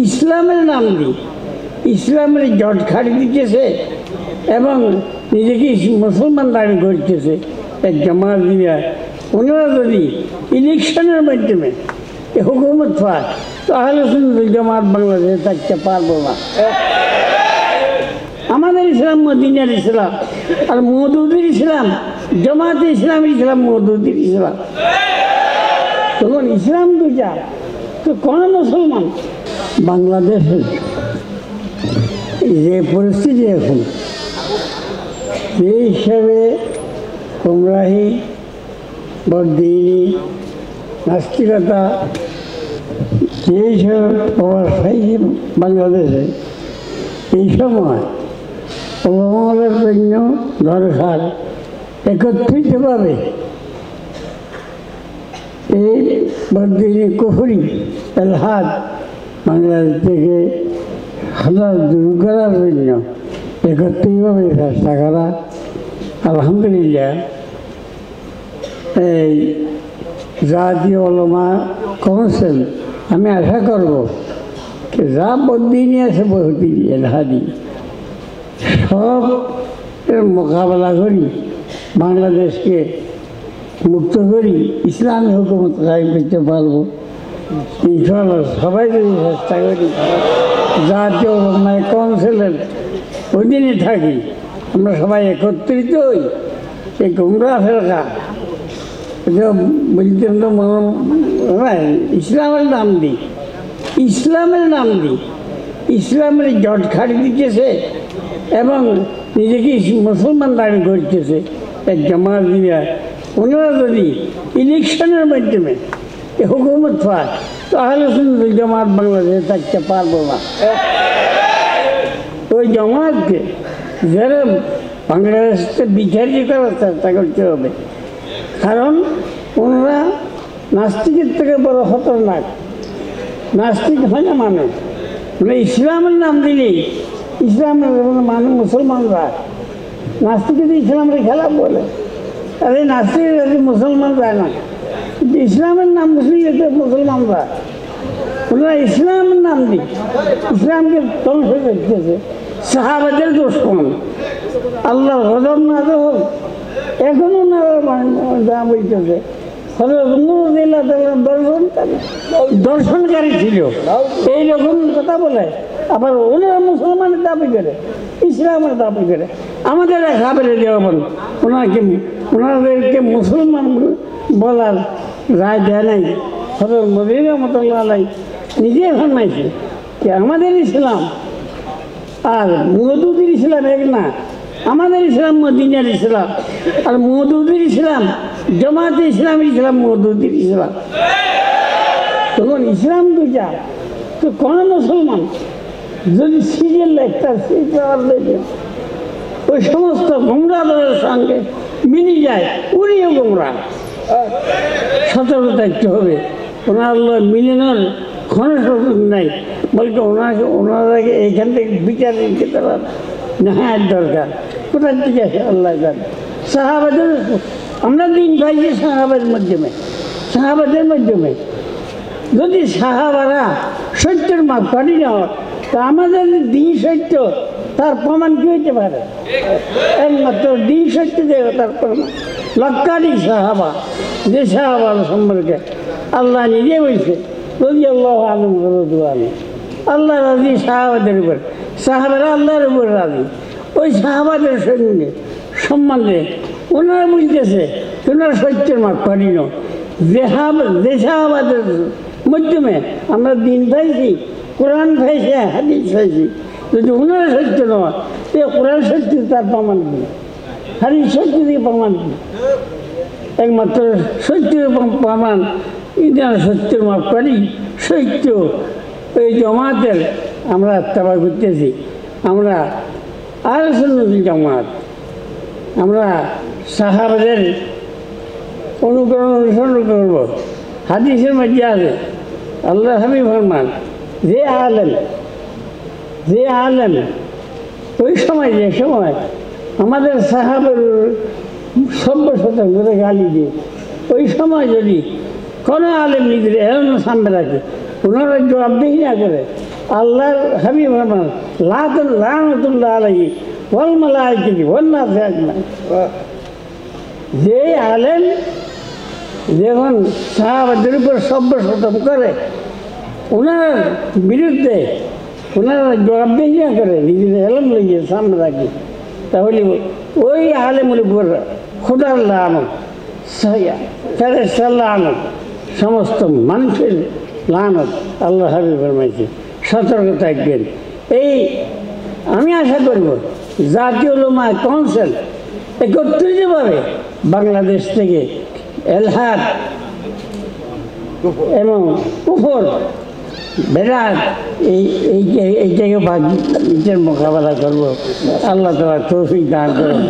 ইসলামের নাম দিয়ে ইসলামের জট খাড়ি দিতেছে এবং নিজেকে মুসলমান দাবি করতেছে এক জামাত দিয়া। ওনারা যদি ইলেকশনের মাধ্যমে হুকুমত পায় তাহলে সুন্নাতুল জামাত বাংলাদেশে থাকতে পারবো না। আমাদের ইসলাম মদিনার ইসলাম, আর মওদুদির ইসলাম জামাতে ইসলামের ইসলাম, মওদুদির ইসলাম। তখন ইসলাম দুটা তো কোন মুসলমান বাংলাদেশের যে পরিস্থিতি এখন, সেই হিসাবে গুমরাহি, বদ্দিনী, নাস্তিকতা এইসব অবস্থায় বাংলাদেশে এই সময় ওলামাদের জন্য দরকার একত্রিতভাবে এই বদ্দিনী, কুফরি, এলহাদ বাংলাদেশ থেকে হাজার দূর করার জন্য একত্রিতভাবে চেষ্টা করা। আলহামদুলিল্লাহ এই জাতীয় ওলামা কাউন্সিল, আমি আশা করব যা বদ্দিনী আছে, বহুদিন এলহাদি, সব মোকাবেলা করি বাংলাদেশকে মুক্ত করি ইসলামী হুকুমত কায়েম করতে পারবো ইনশাআল্লাহ। সবাই যদি চেষ্টা করি জাতীয় ওলামা কাউন্সিলের অধীনে থাকি, আমরা সবাই একত্রিত হই, এই গুমরাহ ফেরকা বলতেন তো ইসলামের নাম দিই ইসলামের জট খাড়ি দিতেছে এবং নিজেকে মুসলমান দাবি করতেছে এক জামাত দিয়া। ওনারা যদি ইলেকশনের মাধ্যমে হুকুমত পায় তাহলে সুন্নাতুল জামাত বাংলাদেশে থাকতে পারবো না। ওই জামাতকে যারা বাংলাদেশকে বিচারিত করার চেষ্টা করতে হবে, কারণ ওনারা নাস্তিকের থেকে বড় খতরনাক। নাস্তিক হয় না মানুষ, মানে ইসলামের নাম দিলেই ইসলামের মানুষ মুসলমানরা নাস্তিকের ইসলামের খেলা বলে, আরে নাস্তিক মুসলমান যায় না, কিন্তু ইসলামের নাম মুসলিম মুসলমানরা, ওনারা ইসলামের নাম দিই ইসলামকে ধ্বংস করতেছে। সাহাবাদের দুশমন, আল্লাহ গজব না হোক, এখনো যা বলতেছে দর্শনকারী ছিল, এইরকম কথা বলে। আবার ওনারা মুসলমানের দাবি করে, ইসলামের দাবি করে। আমাদের খাবারে দেওয়া বল, ওনাদেরকে মুসলমান বলার রায় দেয় নাই। হযরত মদিনা রহমাতুল্লাহ আলাইহি নিজে ফরমাইছে যে আমাদের ইসলাম আর মওদুদির ইসলাম এক না। আমাদের ইসলাম মদিনার ইসলাম, আর মওদুদির ইসলাম জামাতে ইসলামের ইসলাম, মওদুদির ইসলাম। তখন ইসলাম দুটা তো কোন মুসলমান যদি সিরিয়াল একটা ওই সমস্ত গুমরাহদের সঙ্গে মিলে যায়, উনিও গুমরাহ। সতর্ক থাকতে হবে, ওনার মিলানোর কোনো সুযোগ নাই, বলতে ওনারাকে এখান থেকে বিচার দিতে পারার নেহাত দরকার। কোথার দিকে আছে আল্লাহ জানে। সাহাবাদের আমরা দিন পাইছি সাহাবাদের মাধ্যমে। যদি সাহাবারা সত্যের মাপ কাটি না হয়, তা আমাদের দিন সত্য, তার প্রমাণ কি হইতে পারে? একমাত্র দিন সত্য দেবে তার প্রমাণ। লক্কারি সাহাবা, যে সাহাবা সম্পর্কে আল্লাহ নিজে বলছে রাদিয়াল্লাহু আনহুম ওয়া রাদু আনহু, আল্লাহ রাজি সাহাবাদের উপর, সাহাবারা আল্লাহর উপর রাজি। ওই সাহাবাদের সঙ্গে সম্বন্ধে ওনারা বলতেছে তোমরা সত্যের মাপ পারি না। যে সাহাবাদের মাধ্যমে আমরা দিন পাইছি, কোরআন পাইছি, হাদিস পাইছি। যদি ওনারা সত্য নয়, এ কোরআন সত্য, তার প্রমাণ কি? হাদিস সত্য থেকে প্রমাণ কি? একমাত্র সত্যের প্রমাণ সত্যের মাপ পারি, সত্য। এই জমাতের আমরা আত্মা করতেছি, আমরা আহলে সুন্নাতুল জামাত, আমরা সাহাবাদের অনুসরণ করব। হাদিসের মধ্যে আছে আল্লাহ হাবিব ফরমান, যে আলেম ওই সময়, যে সময় আমাদের সাহাবের 100% করে গালি দিয়ে, ওই সময় যদি কোনো আলেম নিজের এমন সামনে রাখে, ওনারা জবাবদিহি না করে, আল্লাহর হাবিব রহমান লানতুল্লাহ আলাইহি ওয়াল মালাইকাতি ওয়ান নাসি আজমাইন। যে আলেম যখন সাহাবাদের উপর সভ্য শতম করে, ওনার বিরুদ্ধে ওনারা জবাবদিহি না করে, নিজেদের এলম লইয়ে সামনে রাখি, তাহলে ওই আলেমের উপর খোদার লানত, ফেরেশতার লানত, সমস্ত মানুষের লানত আল্লাহ হাবিব ফরমাইছে। সতর্ক থাকবেন। এই আমি আশা করব জাতীয় উলামা কাউন্সিল একত্রিতভাবে বাংলাদেশ থেকে এলহাদ এবং কুফর বেদাত এইটাকে মোকাবেলা করবো। আল্লাহ তাআলা তৌফিক দান করুন।